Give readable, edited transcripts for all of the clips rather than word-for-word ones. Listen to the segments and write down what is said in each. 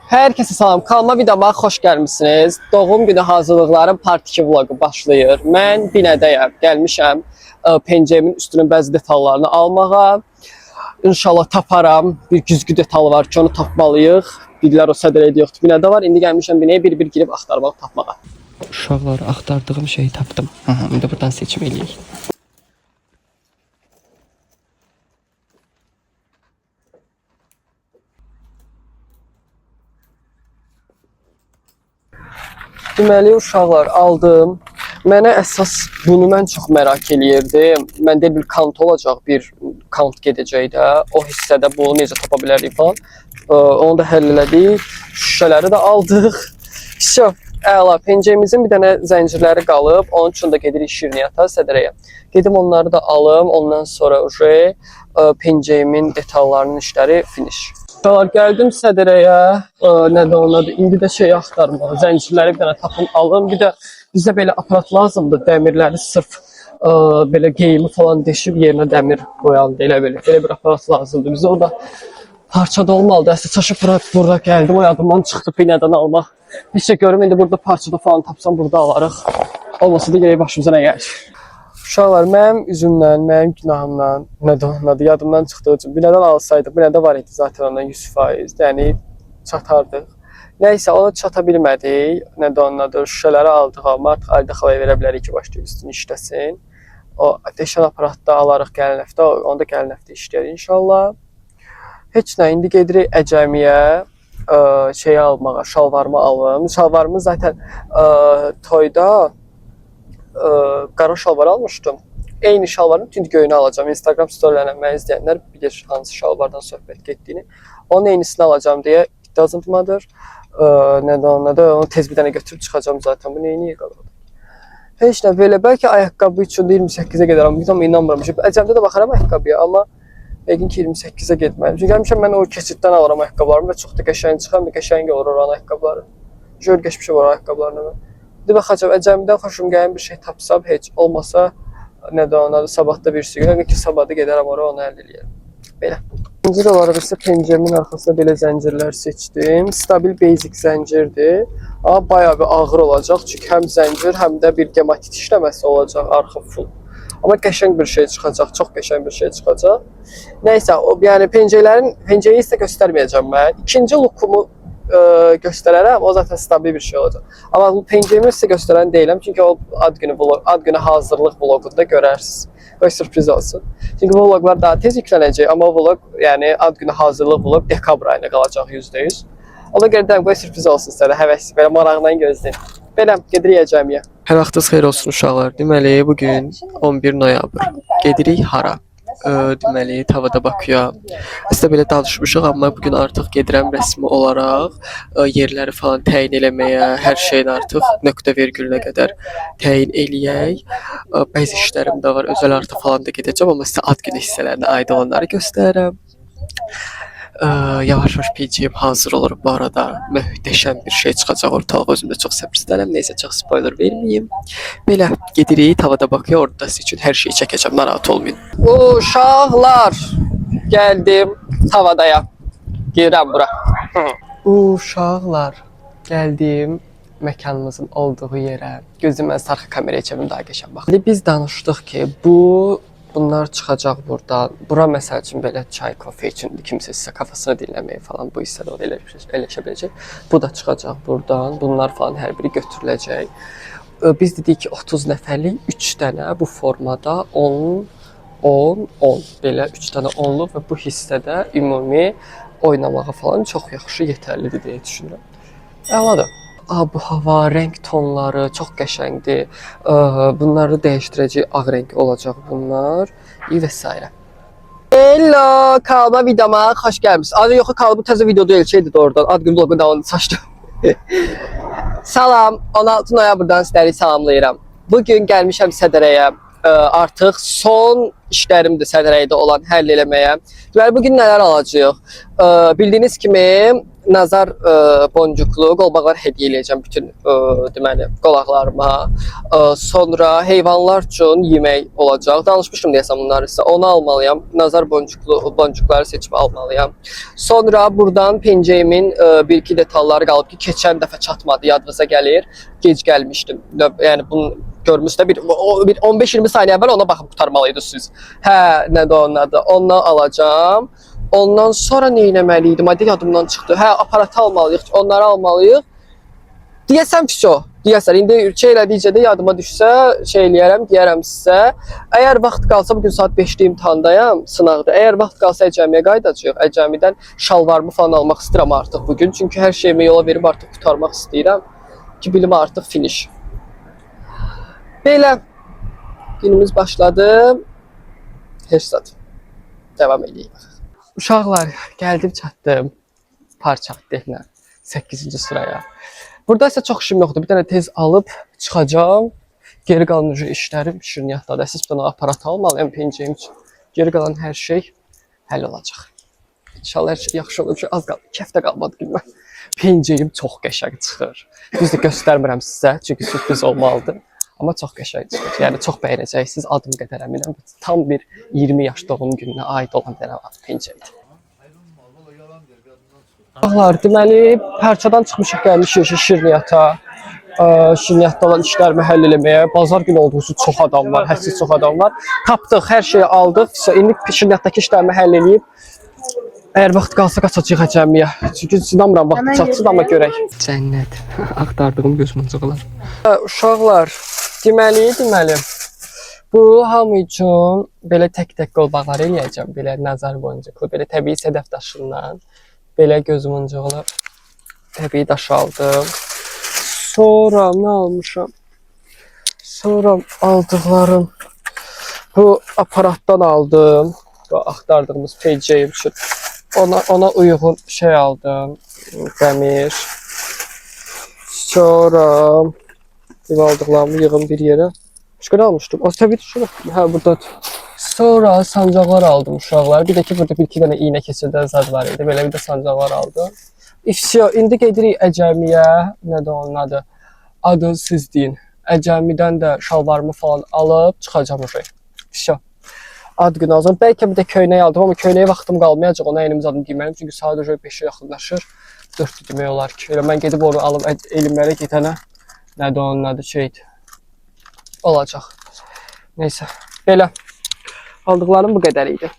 Herkese salam, kanalıma videoma xoş gəlmisiniz. Doğum günü hazırlıqlarım part 2 vlogu başlayır. Mən binədəyəm, gəlmişəm penceyimin üstünün bəzi detallarını almağa. İnşallah taparam. Bir güzgü detalı var ki, onu tapmalıyıq. Bilirlər o sədrəydə yoxdur. Binədə var. İndi gəlmişəm binəyə bir-bir girib axtarmaq, tapmağa. Uşaqlar, axtardığım şeyi tapdım. İndi buradan seçim eləyək. Deməli, uşaqlar aldım. Mənə əsas bunu mən çox merak eləyirdim. Məndə bir kant olacaq, bir kant gedəcək də. O hissədə bunu necə tapa bilərik falan. Onu da həll elədik. Şüşələri də aldıq. Şöf, əla. Pencəyimizin bir dənə zəncirləri qalıb. Onun üçün də gedirik Şirniyyata, Sədrəyə. Gedim onları da alım. Ondan sonra penceyimin detallarının işləri finish. Gəldim Sədrəyə, nədir onun adı, indi də şey axtarmağa, zəncirləri bir dənə tapım alım, bir də bizə belə aparat lazımdır, dəmirləri sırf belə geyimi falan deşib yerinə dəmir qoyandı, elə bir aparat lazımdır, bizə o da parçada olmalıdır, əsli çaşıb burada gəldim, o yadımdan çıxdı pinədən almaq, heç də görüm, indi burada parçada falan tapsam burada alarıq, olmasa da gələk başımıza nə gəlir. Uşaqlar, mənim üzümdən, mənim günahımdan, nədir onun adı, yadımdan çıxdığı üçün binədən alsaydıq, binədə var idi zaten ondan 100%, yəni çatardıq. Nəysə, onu çata bilmədik, nədir onun adı, şüşələri aldıq, artıq Ayda xalaya verə bilərik ki, başlayıb üstünü işləsin. O deşən aparatda alarıq gələn həftə, onu da gələn həftə işləyər inşallah. Heç nə, indi gedirik Əcəmiyə, şeyi almağa, şalvarımı alım. Şalvarımı zaten toyda qara şalvar almışdım. Eyni şalvarın tünd göyünü alacağım. Instagram storylərindən məni izləyənlər bilir hansı şalvardan söhbət getdiyini. Onun eynisini alacağım deyə it doesn't matter. Nədir onun adı? Onu tez bir dənə götürüb çıxacağım zaten. Bu neyini yıqaladım? Heç nə, belə bəlkə ayaqqabı üçün 28-ə gedərəm. Amma inanmıram. Əcəmdə də baxaram ayaqqabıya, amma yəqin ki 28-ə getməliyim. Çünki həmişə mən o keçiddən alıram ayaqqabılarımı və çox da qəşəng çıxan, qəşəng olur oranın ayaqqabıları. Jör geçmişim var ayaqqabılarına. Bir baxacam, Əcəmidən xoşum gələn bir şey tapsam, heç olmasa nədir onun adı, sabahda bir gün, həqiqə ki sabahda gedərəm oraya, onu əldə eləyərəm. Belə. Zəncir olaraq isə penceyimin arxasında belə zəncirlər seçdim. Stabil basic zəncirdir. Amma bayağı bir ağır olacaq, çünki həm zəncir, həm də bir gematit işləməsi olacaq, arxa full. Amma qəşəng bir şey çıxacaq, çox qəşəng bir şey çıxacaq. Nəysə, yəni penceyi isə göstərməyəcəm mən. İkinci lookumu göstərərəm, o zaten stabil bir şey olacaq. Amma bu pencəyimi sizə göstərən deyiləm, çünki o ad günü hazırlıq vloqunda görərsiniz. Qoy sürpriz olsun. Çünki bu vloqlar daha tez yüklənəcək, amma o vloq, yəni ad günü hazırlıq vloq dekabr ayına qalacaq %100. Ona görə deyəm, qoy sürpriz olsun sizə, həvəs, belə maraqla gözləyin. Belə, gedirik Əcəmiyə. Hər vaxtınız xeyir olsun uşaqlar. Deməli, bugün 11 noyabr. Gedirik hara? Deməli, Tavada Bakıya. Əslində belə danışmışıq, amma bugün artıq gedirəm rəsmi olaraq yerləri falan təyin eləməyə, hər şeyin artıq nöqtə vergülünə qədər təyin eləyək. Bəzi işlərim də var, özəl artıq falan da gedəcəm, amma sizə ad günü hissələrinə aid olanları göstərərəm. Yavaş-yavaş pencəyim hazır olur. Bu arada möhtəşəm bir şey çıxacaq ortalığa, özümdə çox səbirsizlənirəm. Neysə, çox spoiler verməyim. Belə, gedirik Tavada Bakıya, orada sizin üçün hər şeyi çəkəcəm, narahat olmayın. Uşaqlar, gəldim Tavadaya. Girirəm bura. Uşaqlar, gəldim məkanımızın olduğu yerə. Gözümə sarxı kameraya çevirim, daha qəşəng baxın. Biz danışdıq ki, bunlar çıxacaq buradan. Bura məsəl üçün belə çay, kofe üçündür. Kimsə sizə kafasını dinləməyi falan bu hissədə o da eləşə biləcək. Bu da çıxacaq buradan. Bunlar falan hər biri götürüləcək. Biz dedik ki 30 nəfərlik 3 dənə bu formada 10 belə 3 dənə 10'luq və bu hissədə ümumi oynamağa falan çox yaxşı yetərlidir deyə düşünürəm. Əladır. Bu hava, rəng tonları çox qəşəngdir. Bunları dəyişdirəcək ağ rəng olacaq bunlar və s. Hello, kanalıma videoma xoş gəlmisiniz. Adı yox, bu təzə video deyil, şeydir oradan. Ad gün vlogun davamını saçdım. Salam, 16 noyabrdan sizləri salamlayıram. Bugün gəlmişəm Sədrəyə. artıq son işlərimdir sədrəydə olan həll eləməyə. Deməli, bugün nələr alacağıq? Bildiyiniz kimi nazar boncuklu qolbaqlar hədiyyə eləyəcəm bütün deməli qolaqlarıma. Sonra heyvanlar üçün yemək olacaq. Danışmışdım deyəsəm bunları sizə. Onu almalıyam. Nazar boncukları seçib almalıyam. Sonra buradan pencəyimin bir-iki detalları qalıb ki, keçən dəfə çatmadı, yadınıza gəlir. Gec gəlmişdim. Yəni bunu görmüşsə bir 15-20 saniyə əvvəl ona baxıb qurtarmalıydınız siz. Hə, nədir onun adı? Ondan alacağam. Ondan sonra nə etməliydim? Hadi yadımdan çıxdı. Hə, aparatı almalıyıq. Onları almalıyıq. Deyəsəm fiso. Deyəsən indi şey elədikcə də yadıma düşsə, şey eləyərəm, deyərəm sizə. Əgər vaxt qalsa bugün saat 5-də imtahandayam, sınaqda. Əgər vaxt qalsa Əcəmiyə qayıdacağıq. Əcəmidən şalvarımı falan almaq istəyirəm artıq bugün. Çünki hər şeyimi yola verib artıq qurtarmaq istəyirəm ki, bilim artıq finish. Belə günümüz başladı. Heç zat. Devam edeyim. Uşaqlar, gəldim çatdım. Parça deyilən 8-ci sıraya. Burada isə çox işim yoxdur. Bir dənə tez alıb çıxacağam. Geri qalan işlərim şirniyyatdadır. Siz bir dənə aparat almalıyam pencəyim üçün. Geri qalan hər şey həll olacaq. İnşallah hər şey yaxşı olur. Az qaldı. 2 həftə qalmadı günümə. Pencəyim çox qəşəng çıxır. Düzdür, göstərmirəm sizə. Çünki sürpriz olmalıdır. Amma çox qəşəng çıxır. Yəni çox bəyənəcəksiniz. Adım qədər əminəm. Tam bir 20 yaş doğum gününə aid olan bir dənə pencəydir. Uşaqlar, deməli, parçadan çıxmışıq, gəlmişik şirniyyata. Şirniyyatda olan işlərimi həll eləməyə. Bazar günü olduğu üçün çox adam var, hədsiz çox adam var. Tapdıq, hər şeyi aldıq. İndi şirniyyatdakı işlərimi həll eləyib. Əgər vaxt qalsa qaçacağıq Əcəmiyə. Çünki inanmıram vaxtı çatsın, amma görək. Cənnət, axtardığım gözmüncüqlar. Uşaqlar, deməli, bu hamı üçün belə tək-tək qolbaqlar eləyəcəm. Belə nazar boncuklu, belə təbii sədəf daşından. Belə gözmüncüqlar, təbii daş aldım. Sonra nə almışam? Sonra aldıqlarım bu aparatdan aldım. Bu axtardığımız pencəyim üçün. Ona uyğun şey aldım. Dəmir. Sonra aldıqlarımı yığım bir yerə. Başqa almışdım. O təbii düşürüm. Hə, buradadır. Sonra sancaqlar aldım uşaqlar. Bir də ki, burada bir-iki dənə iynə keçirdən zad var idi. Belə bir də sancaqlar aldım. İfsiyo, indi gedirik Əcəmiyə. Nədir onun adı? Adını siz deyin. Əcəmidən də şalvarımı falan alıb çıxacam oraya. İfsiyo. Ad günü alacam. Bəlkə bir də köynək aldım, amma köynəyə vaxtım qalmayacaq. Ona elimiz adını giyməliyim. Çünki saat 5-ə yaxınlaşır. 4 demək olar ki. Elə mən gedib onu alıb elmlərə gedənə. Nədir onun adı? Şeydir. Olacaq. Neysə. Belə. Aldıqlarım bu qədər idi.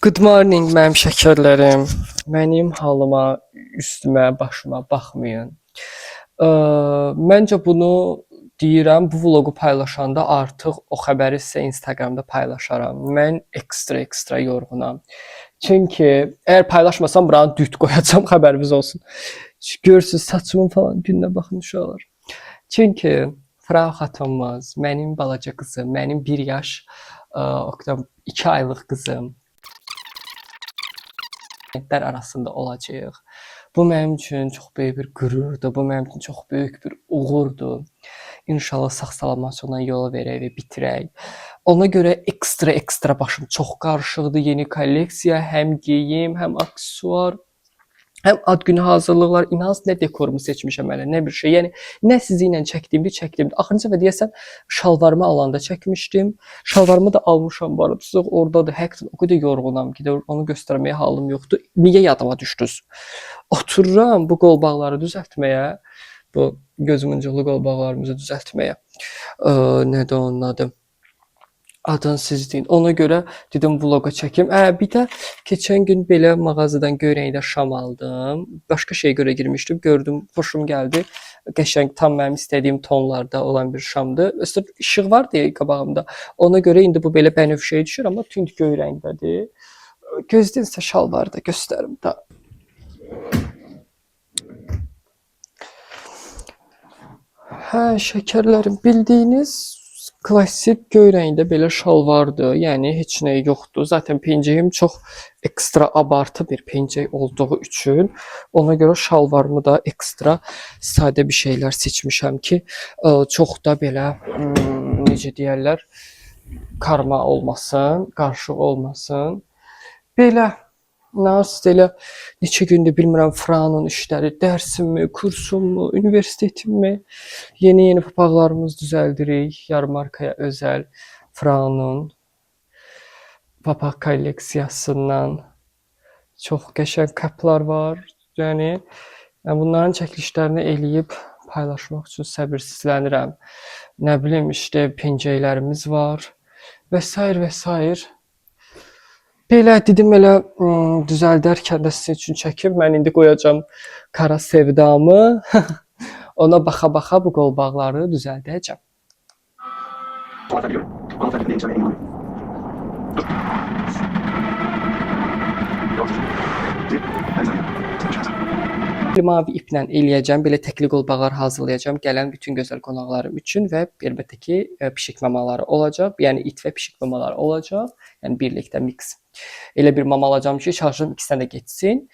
Good morning mənim şəkərlərim. Mənim halıma, üstümə, başıma baxmayın. Məncə bunu deyirəm, bu vlogu paylaşanda artıq o xəbəri sizə Instagramda paylaşaram. Mən ekstra yorğunam. Çünki əgər paylaşmasam buranı düt qoyacam, xəbəriniz olsun. Görürsünüz saçımın falan gününə baxın uşaqlar. Çünki Frau xatomuz, mənim balaca qızım, mənim 1 yaş, 2 aylıq qızım arasında olacaq. Bu mənim üçün çox böyük bir qürurdur, bu mənim üçün çox böyük bir uğurdur. İnşallah sağ-salamat ona yol verək və bitirək. Ona görə ekstra başım çox qarışıqdır. Yeni kolleksiya, həm geyim, həm aksesuar, həm ad günü hazırlıqlar, inanın nə dekorumu seçmişəm hələ, nə bir şey. Yəni nə sizi ilə çəkdimdi. Axırıncı dəfə deyəsən şalvarımı alanda çəkmişdim. Şalvarımı da almışam bu arada. Sizə ordadır. Həqiqətən o qədər yorğunam ki, onu göstərməyə halım yoxdur. Niyə yadıma düşdünüz? Otururam bu qolbaqları düzəltməyə, bu gözmüncüqlü qolbaqlarımızı düzəltməyə. Nədir onun adı? Adını siz deyin. Ona görə dedim vloga çəkim. Bir də keçən gün belə mağazadan göyrəkdə şam aldım. Başqa şeyə görə girmişdim. Gördüm, xoşum gəldi. Qəşəng tam mənim istədiyim tonlarda olan bir şamdır. Üstə işıq var deyə qabağımda. Ona görə indi bu belə bənövşəyə düşür, amma tünd göy rəngdədir. Gözləyinsə şalvarı da göstərim də. Hə, şəkərlərim, bildiyiniz klassik göy rəngdə belə şalvardır. Yəni heç nə yoxdur. Zaten pencəyim çox ekstra abartı bir pencək olduğu üçün ona görə şalvarımı da ekstra sadə bir şeylər seçmişəm ki, çox da belə necə deyərlər, karma olmasın, qarışıq olmasın. Belə nasıl elə neçə gündür bilmirəm Franın işləri, dərsimmi, kursummu, universitetimmi. Yeni papaqlarımız düzəldirik. Yarmarkaya özəl Franın papaq kolleksiyasından çox qəşəng kaplar var. Yəni bunların çəkilişlərini eləyib paylaşmaq üçün səbirsizlənirəm. Nə bilim işte pencəklərimiz var və s. Belə dedim elə düzəldərkən də sizin üçün çəkib mən indi qoyacağam kara sevdamı. Ona baxa-baxa bu qolbaqları düzəldəcəm. Mavi iplə eləyəcəm, belə təkli qolbaqlar hazırlayacağım gələn bütün gözəl qonaqlarım üçün və əlbəttə ki, pişik mamaları olacaq. Yəni it və pişik mamaları olacaq. Yəni birlikdə mix. Elə bir mama alacağam ki, çalışım ikisindən də getsin.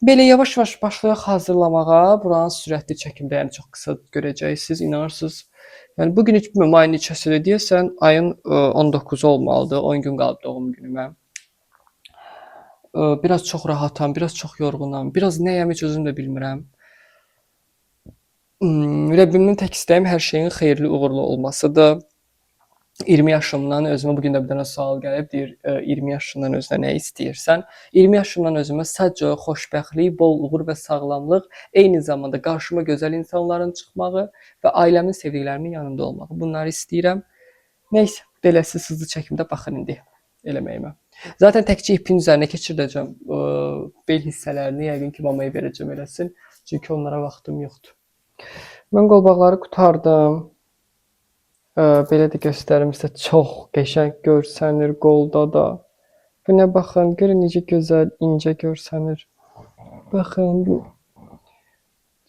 Belə yavaş-yavaş başlayaq hazırlamağa. Buranın sürətli çəkimdə, yəni çox qısa görəcəksiniz, inanırsınız. Yəni bugün heç bilmirəm ayın neçəsidir deyəsən, ayın 19-u olmalıdır. 10 gün qalıb doğum günümə. Biraz çox rahatam, biraz çox yorğunam, biraz nəyəm heç özüm də bilmirəm. Rəbbimin tək istəyim hər şeyin xeyirli, uğurlu olmasıdır. 20 yaşımdan özümə bugün də bir dənə sual gəlib, deyir 20 yaşından özünə nə istəyirsən? 20 yaşımdan özümə sadəcə xoşbəxtlik, bol uğur və sağlamlıq, eyni zamanda qarşıma gözəl insanların çıxmağı və ailəmin, sevdiklərimin yanında olmağı. Bunları istəyirəm. Nəysə, beləsi hızlı çəkimdə baxın indi eləməyimə. Zaten təkcə ipin üzərinə keçirdəcəm. Bel hissələrini yəqin ki mamaya verəcəm eləsin. Çünki onlara vaxtım yoxdur. Mən qolbaqları qurtardım. Belə də göstərim sizə, çox qəşəng görsənir qolda da. Buna baxın, görün necə gözəl, incə görsənir. Baxın, bu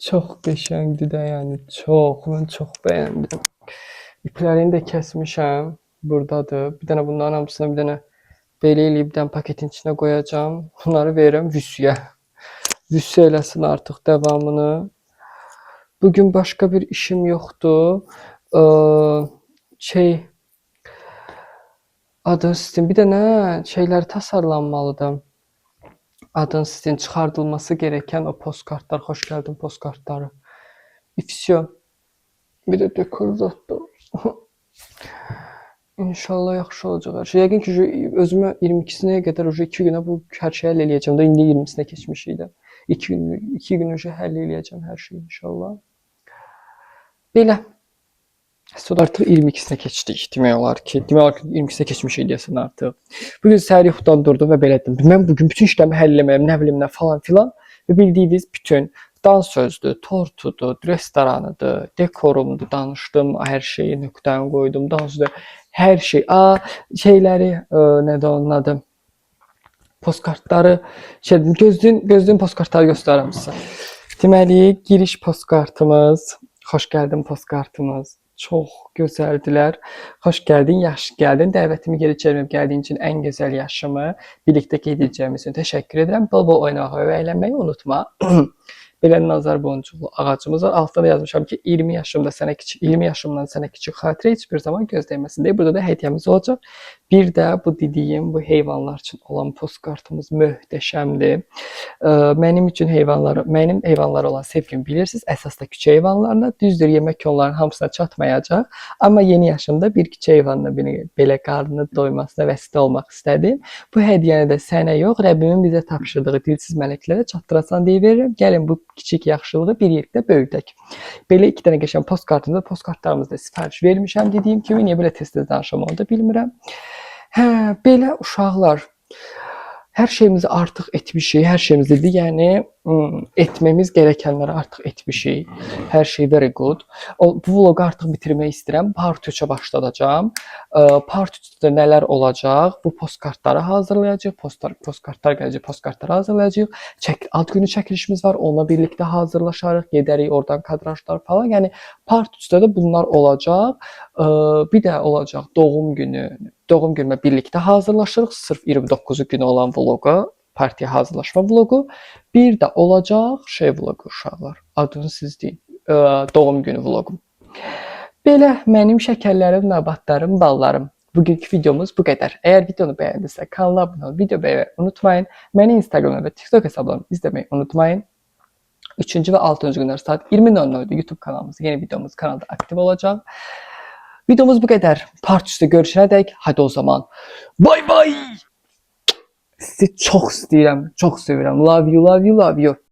çox qəşəngdir də, yəni çox, mən çox bəyəndim. İplərini də kəsmişəm, buradadır. Bir dənə bunların hamısına bir dənə belə eləyib bir dənə paketin içinə qoyacağam. Bunları verirəm Vüsüyə. Vüsü eləsin artıq davamını. Bugün başqa bir işim yoxdur. Adın sistem, bir dənə şeylər tasarlanmalıdır. Adın sistem çıxardılması gerəkən o postkartlar, xoş gəldin postkartları. Vüsü. Bir də dekor zatlar. İnşallah yaxşı olacaq hər şey. Yəqin ki, özümə 22-sinə qədər 2 günə bu hər şeyi həll eləyəcəm də. İndi 20-sinə keçmişik də. 2 gün həll eləyəcəm hər şeyi inşallah. Belə. Sonra artıq 22-sinə keçdik. Demək olar ki, 22-sinə keçmişik deyəsən artıq. Bugün səhər yuxudan durdum və belə dedim. Mən bugün bütün işlərimi həll eləməyəm, nə bilim nə falan filan. Və bildiyiniz bütün dans sözdür, tortudur, restoranıdır, dekorumdur, danışdım, hər şeyi nöqtəni qoydum, dansdır, hər şey. Şeyləri, nədir onun adı? Postkartları, gözlüyün postkartları göstərəm sizə. Deməli, giriş postkartımız, xoş gəldin postkartımız. Çox gözəldilər. Xoş gəldin, yaxşı gəldin. Dəvətimi geri çevirib gəldiyin üçün ən gözəl yaşımı birlikdə qeyd edəcəyimiz üçün təşəkkür edirəm. Bol-bol oynamağı və əylənməyi unutma. Belə nazar boncuqlu ağacımız var. Altında yazmışam ki 20 yaşımdan sənə kiçik xatirə heç bir zaman göz dəyməsin deyə. Burada da hədiyyəmiz olacaq. Bir də bu dediyim bu heyvanlar üçün olan postkartımız möhtəşəmdir. Mənim heyvanlara olan sevgimi bilirsiniz. Əsas da küçə heyvanlarına. Düzdür, yemək onların hamısına çatmayacaq. Amma yeni yaşımda bir küçə heyvanla belə qarnını doymasına vəsilə olmaq istədim. Bu hədiyyəni də sənə yox, Rəbbimin bizə tapşırdığı dilsiz mələklərə çatdırasan deyə verirəm. Gəlin bu kiçik yaxşılığı bir yerdə böyüdək. Belə 2 dənə qəşəng postkartımda, postkartlarımızda sifariş vermişəm dediyim kimi. Niyə belə tez-tez danışam onu da bilmirəm. Belə uşaqlar, hər şeyimizi artıq etmişik, hər şeyimiz dedi, yəni etmemiz gerəkənləri artıq etmişik. Hər şey very good. Bu vlogu artıq bitirmək istəyirəm. Part 3-ə başlayacağam. Part 3-də nələr olacaq? Bu postkartları hazırlayacağıq. Postkartlar gələcək, postkartları hazırlayacağıq. Ad günü çəkilişimiz var. Onunla birlikdə hazırlaşarıq. Gedərik oradan kadrajlar falan. Yəni part 3-də də bunlar olacaq. Bir də olacaq doğum günü. Doğum günümə birlikdə hazırlaşırıq. Sırf 29-u günü olan vloqa, partiya hazırlaşma vlogu. Bir də olacaq vlogu uşaqlar. Adını siz deyin. Doğum günü vloqum. Belə mənim şəkərlərim, nabatlarım, ballarım. Bugünkü videomuz bu qədər. Əgər videonu bəyəndinizsə kanala abunə olun, video bəyənməyi unutmayın. Məni Instagram və TikTok hesablarımı izləməyi unutmayın. 3-cü və 6-cı günlər saat 20:00'da YouTube kanalımız, yeni videomuz kanalda aktiv olacaq. Videomuz bu qədər. Part 3'də görüşənədək, hadi o zaman. Bay bay! Sizi çox istəyirəm, çox sevirəm. Love you, love you, love you.